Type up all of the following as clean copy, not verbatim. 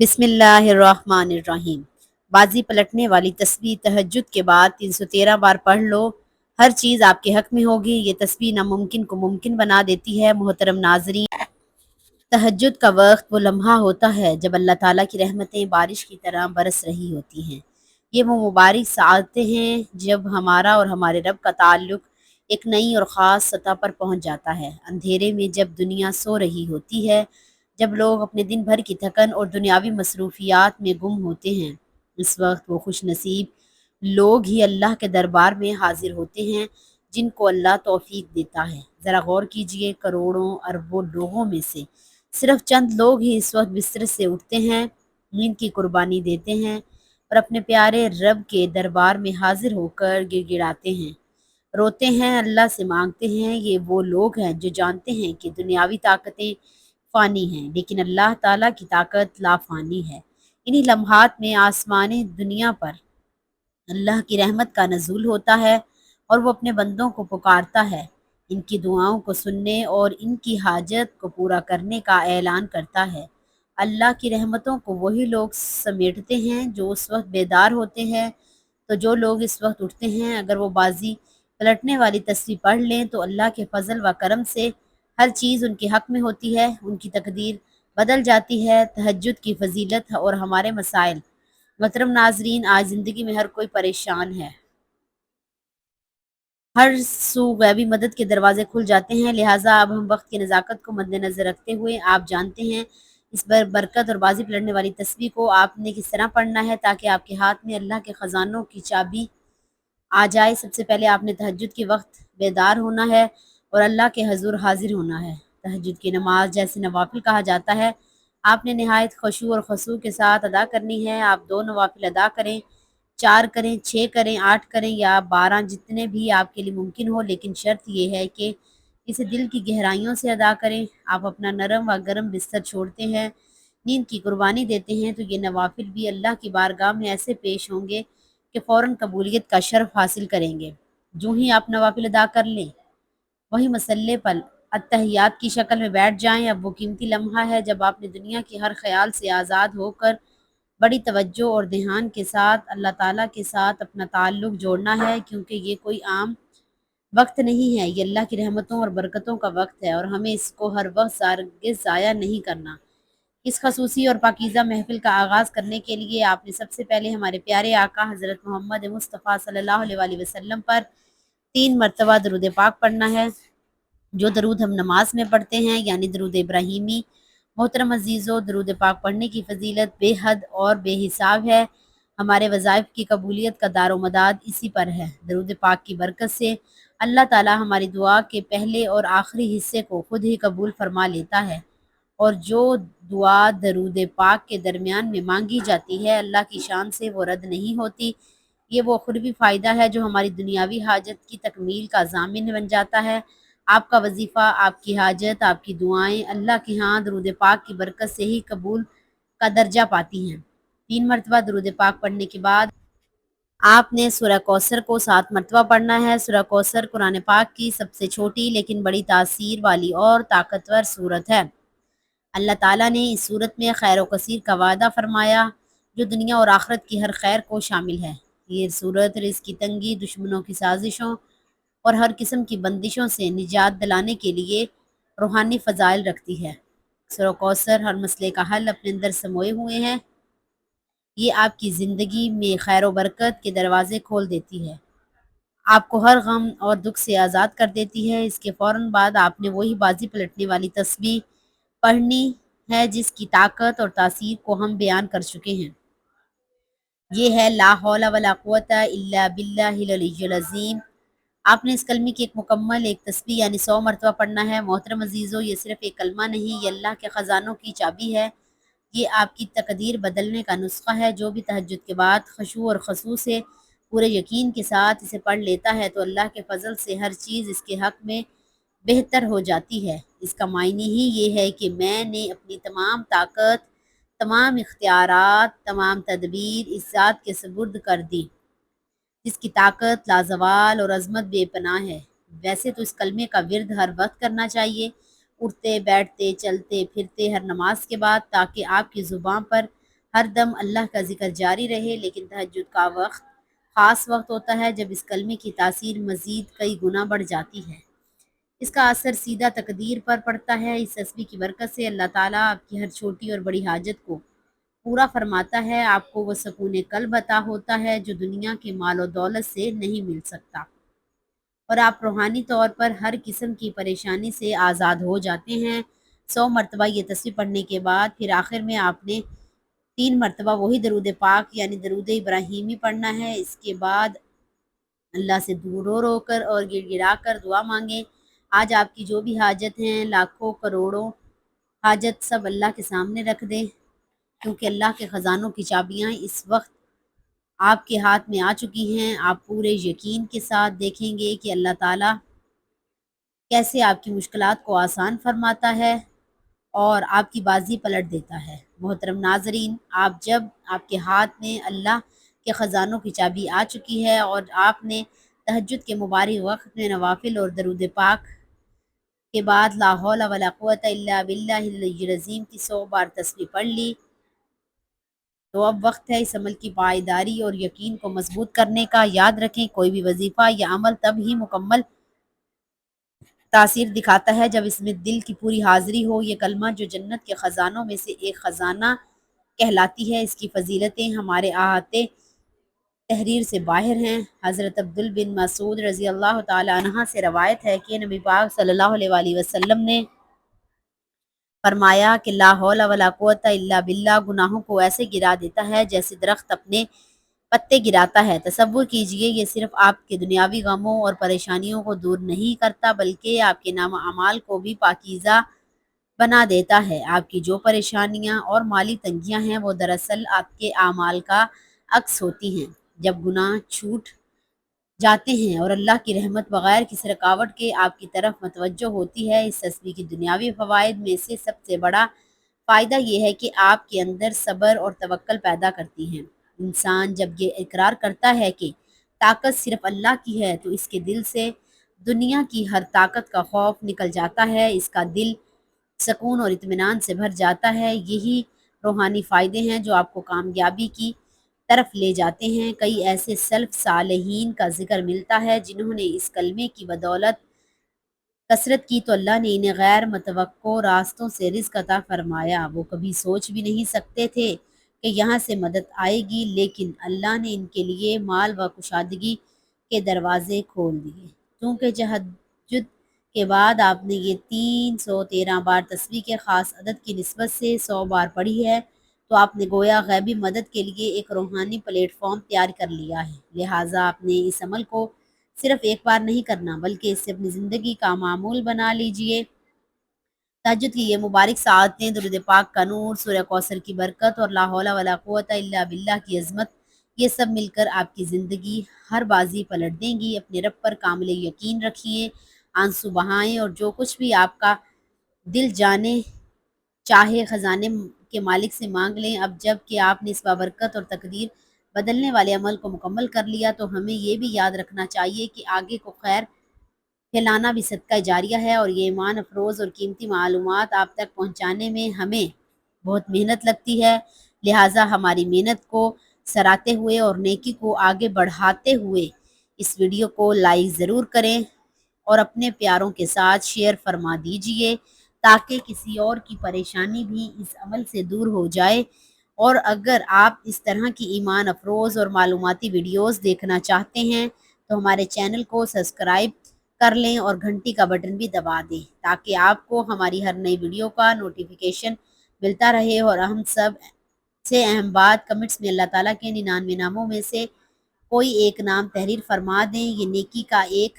بسم اللہ الرحمن الرحیم۔ بازی پلٹنے والی تسبیح تہجد کے بعد 313 بار پڑھ لو، ہر چیز آپ کے حق میں ہوگی۔ یہ تسبیح ناممکن کو ممکن بنا دیتی ہے۔ محترم ناظرین، تہجد کا وقت وہ لمحہ ہوتا ہے جب اللہ تعالیٰ کی رحمتیں بارش کی طرح برس رہی ہوتی ہیں۔ یہ وہ مبارک ساعتیں ہیں جب ہمارا اور ہمارے رب کا تعلق ایک نئی اور خاص سطح پر پہنچ جاتا ہے۔ اندھیرے میں جب دنیا سو رہی ہوتی ہے، جب لوگ اپنے دن بھر کی تھکن اور دنیاوی مصروفیات میں گم ہوتے ہیں، اس وقت وہ خوش نصیب لوگ ہی اللہ کے دربار میں حاضر ہوتے ہیں جن کو اللہ توفیق دیتا ہے۔ ذرا غور کیجئے، کروڑوں اربوں لوگوں میں سے صرف چند لوگ ہی اس وقت بستر سے اٹھتے ہیں، نیند کی قربانی دیتے ہیں اور اپنے پیارے رب کے دربار میں حاضر ہو کر گڑ گڑاتے ہیں، روتے ہیں، اللہ سے مانگتے ہیں۔ یہ وہ لوگ ہیں جو جانتے ہیں کہ دنیاوی طاقتیں فانی ہیں، لیکن اللہ تعالیٰ کی طاقت لا فانی ہے۔ انہی لمحات میں آسمان دنیا پر اللہ کی رحمت کا نزول ہوتا ہے اور وہ اپنے بندوں کو پکارتا ہے، ان کی دعاؤں کو سننے اور ان کی حاجت کو پورا کرنے کا اعلان کرتا ہے۔ اللہ کی رحمتوں کو وہی لوگ سمیٹتے ہیں جو اس وقت بیدار ہوتے ہیں، تو جو لوگ اس وقت اٹھتے ہیں، اگر وہ بازی پلٹنے والی تسبیح پڑھ لیں تو اللہ کے فضل و کرم سے ہر چیز ان کے حق میں ہوتی ہے، ان کی تقدیر بدل جاتی ہے۔ تہجد کی فضیلت اور ہمارے مسائل۔ محترم ناظرین، آج زندگی میں ہر کوئی پریشان ہے، ہر سو غیبی مدد کے دروازے کھل جاتے ہیں، لہٰذا اب ہم وقت کی نزاکت کو مد نظر رکھتے ہوئے آپ جانتے ہیں اس برکت اور بازی پلٹنے والی تسبیح کو آپ نے کس طرح پڑھنا ہے تاکہ آپ کے ہاتھ میں اللہ کے خزانوں کی چابی آ جائے۔ سب سے پہلے آپ نے تہجد کے وقت بیدار ہونا ہے اور اللہ کے حضور حاضر ہونا ہے۔ تہجد کی نماز جیسے نوافل کہا جاتا ہے، آپ نے نہایت خشوع اور خضوع کے ساتھ ادا کرنی ہے۔ آپ 2 نوافل ادا کریں، 4 کریں، 6 کریں، 8 کریں یا 12، جتنے بھی آپ کے لیے ممکن ہو، لیکن شرط یہ ہے کہ اسے دل کی گہرائیوں سے ادا کریں۔ آپ اپنا نرم و گرم بستر چھوڑتے ہیں، نیند کی قربانی دیتے ہیں، تو یہ نوافل بھی اللہ کی بارگاہ میں ایسے پیش ہوں گے کہ فوراً قبولیت کا شرف حاصل کریں گے۔ جو ہی آپ نوافل ادا کر لیں، وہی مسلح پر اتحیات کی شکل میں بیٹھ جائیں۔ اب وہ قیمتی لمحہ ہے جب آپ نے دنیا کے ہر خیال سے آزاد ہو کر بڑی توجہ اور دھیان کے ساتھ اللہ تعالیٰ کے ساتھ اپنا تعلق جوڑنا ہے، کیونکہ یہ کوئی عام وقت نہیں ہے، یہ اللہ کی رحمتوں اور برکتوں کا وقت ہے اور ہمیں اس کو ہر وقت ہرگز ضائع نہیں کرنا۔ اس خصوصی اور پاکیزہ محفل کا آغاز کرنے کے لیے آپ نے سب سے پہلے ہمارے پیارے آقا حضرت محمد مصطفیٰ صلی اللہ علیہ وآلہ وسلم پر 3 مرتبہ درود پاک پڑھنا ہے، جو درود ہم نماز میں پڑھتے ہیں، یعنی درود ابراہیمی۔ محترم عزیزو، درود پاک پڑھنے کی فضیلت بے حد اور بے حساب ہے۔ ہمارے وظائف کی قبولیت کا دار و مدار اسی پر ہے۔ درود پاک کی برکت سے اللہ تعالیٰ ہماری دعا کے پہلے اور آخری حصے کو خود ہی قبول فرما لیتا ہے، اور جو دعا درود پاک کے درمیان میں مانگی جاتی ہے، اللہ کی شان سے وہ رد نہیں ہوتی۔ یہ وہ قربی فائدہ ہے جو ہماری دنیاوی حاجت کی تکمیل کا ضامن بن جاتا ہے۔ آپ کا وظیفہ، آپ کی حاجت، آپ کی دعائیں اللہ کے ہاں درود پاک کی برکت سے ہی قبول کا درجہ پاتی ہیں۔ 3 مرتبہ درود پاک پڑھنے کے بعد آپ نے سورہ کوثر کو 7 مرتبہ پڑھنا ہے۔ سورہ کوثر قرآن پاک کی سب سے چھوٹی لیکن بڑی تاثیر والی اور طاقتور سورت ہے۔ اللہ تعالیٰ نے اس سورت میں خیر و کثیر کا وعدہ فرمایا جو دنیا اور آخرت کی ہر خیر کو شامل ہے۔ یہ سورت رزق کی تنگی، دشمنوں کی سازشوں اور ہر قسم کی بندشوں سے نجات دلانے کے لیے روحانی فضائل رکھتی ہے۔ سورہ کوثر ہر مسئلے کا حل اپنے اندر سموئے ہوئے ہیں۔ یہ آپ کی زندگی میں خیر و برکت کے دروازے کھول دیتی ہے، آپ کو ہر غم اور دکھ سے آزاد کر دیتی ہے۔ اس کے فوراً بعد آپ نے وہی بازی پلٹنے والی تسبیح پڑھنی ہے جس کی طاقت اور تاثیر کو ہم بیان کر چکے ہیں۔ یہ ہے لا حول ولا قوت الا باللہ العلی العظیم۔ آپ نے اس کلمے کی ایک مکمل ایک تسبیح یعنی 100 مرتبہ پڑھنا ہے۔ محترم عزیزو، یہ صرف ایک کلمہ نہیں، یہ اللہ کے خزانوں کی چابی ہے۔ یہ آپ کی تقدیر بدلنے کا نسخہ ہے۔ جو بھی تہجد کے بعد خشوع اور خضوع سے پورے یقین کے ساتھ اسے پڑھ لیتا ہے تو اللہ کے فضل سے ہر چیز اس کے حق میں بہتر ہو جاتی ہے۔ اس کا معنی ہی یہ ہے کہ میں نے اپنی تمام طاقت، تمام اختیارات، تمام تدبیر اس ذات کے سپرد کر دی جس کی طاقت لازوال اور عظمت بے پناہ ہے۔ ویسے تو اس کلمے کا ورد ہر وقت کرنا چاہیے، اٹھتے بیٹھتے چلتے پھرتے ہر نماز کے بعد، تاکہ آپ کی زبان پر ہر دم اللہ کا ذکر جاری رہے، لیکن تہجد کا وقت خاص وقت ہوتا ہے جب اس کلمے کی تاثیر مزید کئی گنا بڑھ جاتی ہے۔ اس کا اثر سیدھا تقدیر پر پڑتا ہے۔ اس تسبیح کی برکت سے اللہ تعالیٰ آپ کی ہر چھوٹی اور بڑی حاجت کو پورا فرماتا ہے۔ آپ کو وہ سکون قلب عطا ہوتا ہے جو دنیا کے مال و دولت سے نہیں مل سکتا، اور آپ روحانی طور پر ہر قسم کی پریشانی سے آزاد ہو جاتے ہیں۔ 100 مرتبہ یہ تسبیح پڑھنے کے بعد پھر آخر میں آپ نے 3 مرتبہ وہی درود پاک یعنی درود ابراہیمی پڑھنا ہے۔ اس کے بعد اللہ سے رو رو کر اور گڑ گڑا کر دعا مانگیں۔ آج آپ کی جو بھی حاجت ہیں، لاکھوں کروڑوں حاجت، سب اللہ کے سامنے رکھ دیں، کیونکہ اللہ کے خزانوں کی چابیاں اس وقت آپ کے ہاتھ میں آ چکی ہیں۔ آپ پورے یقین کے ساتھ دیکھیں گے کہ اللہ تعالیٰ کیسے آپ کی مشکلات کو آسان فرماتا ہے اور آپ کی بازی پلٹ دیتا ہے۔ محترم ناظرین، جب آپ کے ہاتھ میں اللہ کے خزانوں کی چابی آ چکی ہے اور آپ نے تہجد کے مبارک وقت میں نوافل اور درود پاک کے بعد لا حول ولا قوت الا باللہ العلی العظیم کی 100 بار تسبیح پڑھ لی، تو اب وقت ہے اس عمل کی پائیداری اور یقین کو مضبوط کرنے کا۔ یاد رکھیں، کوئی بھی وظیفہ یا عمل تب ہی مکمل تاثیر دکھاتا ہے جب اس میں دل کی پوری حاضری ہو۔ یہ کلمہ جو جنت کے خزانوں میں سے ایک خزانہ کہلاتی ہے، اس کی فضیلتیں ہمارے احاطے تحریر سے باہر ہیں۔ حضرت عبدال بن مسعود رضی اللہ تعالی عنہ سے روایت ہے کہ نبی پاک صلی اللہ علیہ وآلہ وسلم نے فرمایا کہ لا حول ولا قوت الا باللہ گناہوں کو ایسے گرا دیتا ہے جیسے درخت اپنے پتے گراتا ہے۔ تصور کیجئے، یہ صرف آپ کے دنیاوی غموں اور پریشانیوں کو دور نہیں کرتا بلکہ آپ کے نام و اعمال کو بھی پاکیزہ بنا دیتا ہے۔ آپ کی جو پریشانیاں اور مالی تنگیاں ہیں وہ دراصل آپ کے اعمال کا عکس ہوتی ہیں۔ جب گناہ چھوٹ جاتے ہیں اور اللہ کی رحمت بغیر کسی رکاوٹ کے آپ کی طرف متوجہ ہوتی ہے۔ اس تسبیح کی دنیاوی فوائد میں سے سب سے بڑا فائدہ یہ ہے کہ آپ کے اندر صبر اور توکل پیدا کرتی ہیں۔ انسان جب یہ اقرار کرتا ہے کہ طاقت صرف اللہ کی ہے تو اس کے دل سے دنیا کی ہر طاقت کا خوف نکل جاتا ہے، اس کا دل سکون اور اطمینان سے بھر جاتا ہے۔ یہی روحانی فائدے ہیں جو آپ کو کامیابی کی طرف لے جاتے ہیں۔ کئی ایسے سلف صالحین کا ذکر ملتا ہے جنہوں نے اس کلمے کی بدولت کثرت کی تو اللہ نے انہیں غیر متوقع راستوں سے رزق عطا فرمایا۔ وہ کبھی سوچ بھی نہیں سکتے تھے کہ یہاں سے مدد آئے گی، لیکن اللہ نے ان کے لیے مال و کشادگی کے دروازے کھول دیے۔ کیونکہ تہجد کے بعد آپ نے یہ 313 بار تسبیح کے خاص عدد کی نسبت سے 100 بار پڑھی ہے، تو آپ نے گویا غیبی مدد کے لیے ایک روحانی پلیٹ فارم تیار کر لیا ہے۔ لہٰذا آپ نے اس عمل کو صرف ایک بار نہیں کرنا بلکہ اسے اپنی زندگی کا معمول بنا لیجئے۔ تہجد کی یہ مبارک ساعتیں، درود پاک کا نور، سورہ کوثر کی برکت اور لا حول ولا قوت الا باللہ کی عظمت، یہ سب مل کر آپ کی زندگی ہر بازی پلٹ دیں گی۔ اپنے رب پر کامل یقین رکھیے، آنسو بہائیں اور جو کچھ بھی آپ کا دل جانے چاہے خزانے کے مالک سے مانگ لیں۔ اب جب کہ آپ نے اس بابرکت اور تقدیر بدلنے والے عمل کو مکمل کر لیا تو ہمیں یہ بھی یاد رکھنا چاہیے کہ آگے کو خیر پھیلانا بھی صدقہ جاریہ ہے، اور یہ ایمان افروز اور قیمتی معلومات آپ تک پہنچانے میں ہمیں بہت محنت لگتی ہے۔ لہٰذا ہماری محنت کو سراہتے ہوئے اور نیکی کو آگے بڑھاتے ہوئے اس ویڈیو کو لائک ضرور کریں اور اپنے پیاروں کے ساتھ شیئر فرما دیجئے تاکہ کسی اور کی پریشانی بھی اس عمل سے دور ہو جائے۔ اور اگر آپ اس طرح کی ایمان افروز اور معلوماتی ویڈیوز دیکھنا چاہتے ہیں تو ہمارے چینل کو سبسکرائب کر لیں اور گھنٹی کا بٹن بھی دبا دیں تاکہ آپ کو ہماری ہر نئی ویڈیو کا نوٹیفیکیشن ملتا رہے۔ اور ہم سب سے اہم بات، کمنٹس میں اللہ تعالیٰ کے 99 ناموں میں سے کوئی ایک نام تحریر فرما دیں۔ یہ نیکی کا ایک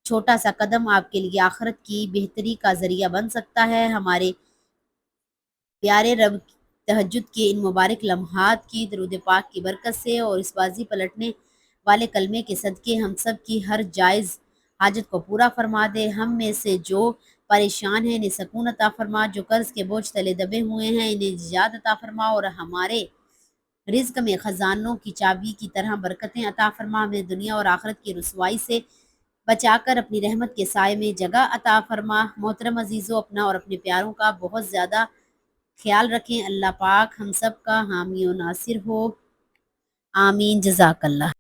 چھوٹا سا قدم آپ کے لیے آخرت کی بہتری کا ذریعہ بن سکتا ہے۔ ہمارے پیارے رب تہجد کے ان مبارک لمحات کی درود پاک کی برکت سے اور اس بازی پلٹنے والے کلمے کے صدقے ہم سب کی ہر جائز حاجت کو پورا فرما دے۔ ہم میں سے جو پریشان ہیں انہیں سکون عطا فرما، جو قرض کے بوجھ تلے دبے ہوئے ہیں انہیں نجات عطا فرما، اور ہمارے رزق میں خزانوں کی چابی کی طرح برکتیں عطا فرما۔ ہمیں دنیا اور آخرت کی رسوائی سے بچا کر اپنی رحمت کے سائے میں جگہ عطا فرما۔ محترم عزیزو، اپنا اور اپنے پیاروں کا بہت زیادہ خیال رکھیں۔ اللہ پاک ہم سب کا حامی و ناصر ہو۔ آمین۔ جزاک اللہ۔